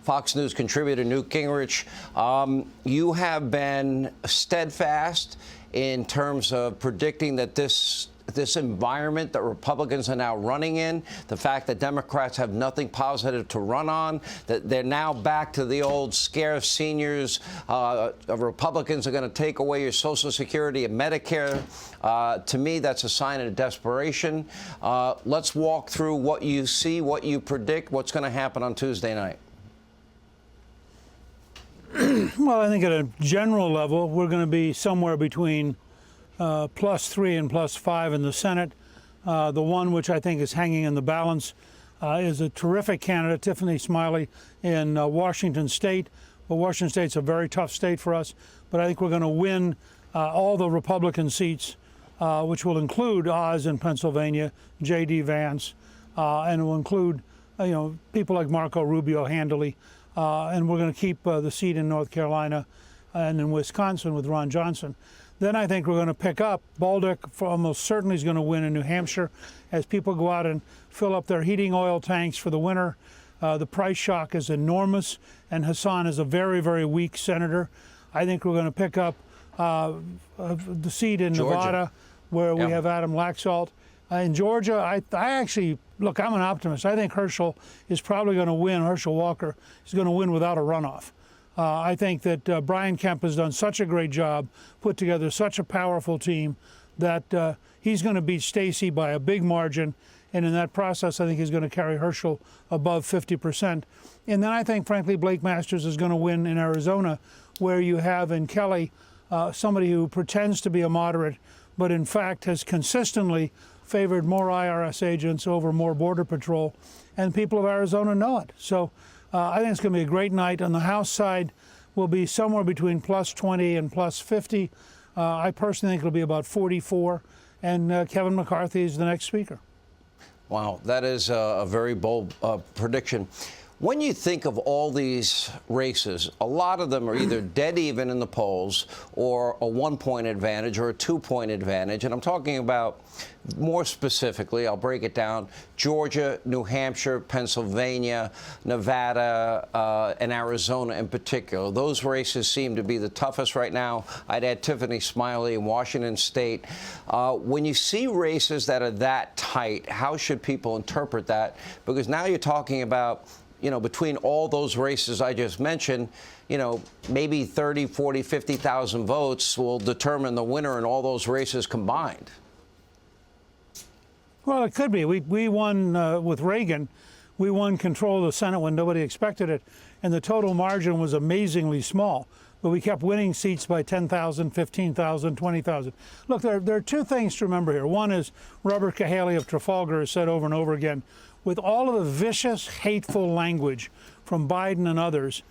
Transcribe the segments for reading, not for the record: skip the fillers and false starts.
Fox News contributor Newt Gingrich. You have been steadfast in terms of predicting that this environment that Republicans are now running in, the fact that Democrats have nothing positive to run on, that they're now back to the old scare seniors, Republicans are going to take away your Social Security and Medicare. To me, that's a sign of desperation. Let's walk through what you see, what you predict, what's going to happen on Tuesday night. Well, I think at a general level, we're going to be somewhere between +3 and +5 in the Senate. The one which I think is hanging in the balance is a terrific candidate, Tiffany Smiley, in Washington State. But Washington State's a very tough state for us. But I think we're going to win all the Republican seats, which will include Oz in Pennsylvania, J.D. Vance, and it will include people like Marco Rubio handily. And we're going to keep the seat in North Carolina and in Wisconsin with Ron Johnson. Then I think we're going to pick up Baldock, almost certainly is going to win in New Hampshire as people go out and fill up their heating oil tanks for the winter. The price shock is enormous, and Hassan is a very, very weak senator. I think we're going to pick up the seat in Georgia, Nevada, where we have Adam Laxalt. In Georgia, I actually, look, I'm an optimist. I think Herschel is probably going to win. Herschel Walker is going to win without a runoff. I think that Brian Kemp has done such a great job, put together such a powerful team, that he's going to beat Stacey by a big margin. And in that process, I think he's going to carry Herschel above 50%. And then I think, frankly, Blake Masters is going to win in Arizona, where you have in Kelly somebody who pretends to be a moderate, but in fact has consistently favored more IRS agents over more Border Patrol. And people of Arizona know it. So I think it's going to be a great night. On the House side, we'll be somewhere between +20 and +50. I personally think it'll be about 44. And Kevin McCarthy is the next speaker. Wow, that is a very bold prediction. When you think of all these races, a lot of them are either dead even in the polls or a 1-point advantage or a 2-point advantage. And I'm talking about, more specifically, I'll break it down, Georgia, New Hampshire, Pennsylvania, Nevada, and Arizona in particular. Those races seem to be the toughest right now. I'd add Tiffany Smiley in Washington State. When you see races that are that tight, how should people interpret that? Because now you're talking about, between all those races I just mentioned, maybe 30, 40, 50,000 votes will determine the winner in all those races combined. Well, it could be. We won with Reagan. We won control of the Senate when nobody expected it, and the total margin was amazingly small. But we kept winning seats by 10,000, 15,000, 20,000. Look, there are two things to remember here. One is Robert Cahaly of Trafalgar has said over and over again, with all of the vicious, hateful language from Biden and others,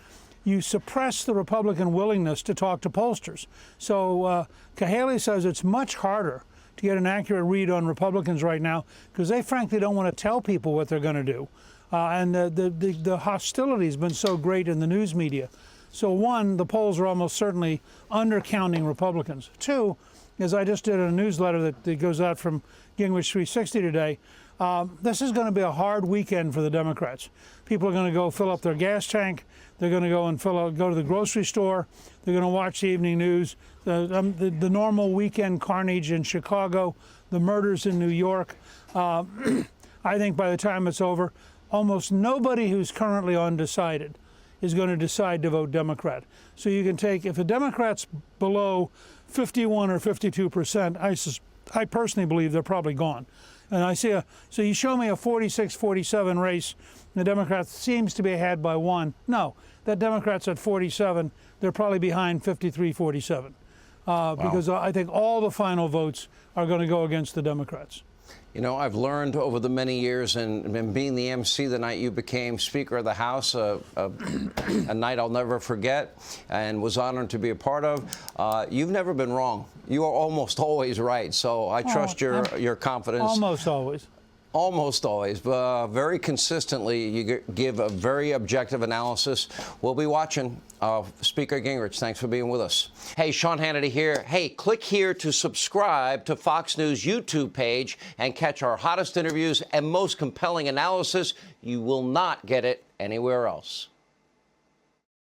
you suppress the Republican willingness to talk to pollsters. So Cahaly says it's much harder to get an accurate read on Republicans right now because they frankly don't want to tell people what they're going to do. And the hostility has been so great in the news media. So one, the polls are almost certainly undercounting Republicans. Two, as I just did a newsletter that goes out from Gingrich 360 today, this is going to be a hard weekend for the Democrats. People are going to go fill up their gas tank. They're going to go and go to the grocery store. They're going to watch the evening news. The normal weekend carnage in Chicago, the murders in New York. I think by the time it's over, almost nobody who's currently undecided is going to decide to vote Democrat. So you can take, if a Democrat's below 51 or 52%, I personally believe they're probably gone. And I see so you show me a 46-47 race, and the Democrat seems to be ahead by 1. No, that Democrat's at 47. They're probably behind 53-47. Because I think all the final votes are going to go against the Democrats. I've learned over the many years, and being the MC the night you became Speaker of the House, a night I'll never forget and was honored to be a part of, you've never been wrong. You are almost always right. So I trust your confidence. Almost always. Almost always, but very consistently, you give a very objective analysis. We'll be watching. Speaker Gingrich, thanks for being with us. Hey, Sean Hannity here. Hey, click here to subscribe to Fox News YouTube page and catch our hottest interviews and most compelling analysis. You will not get it anywhere else.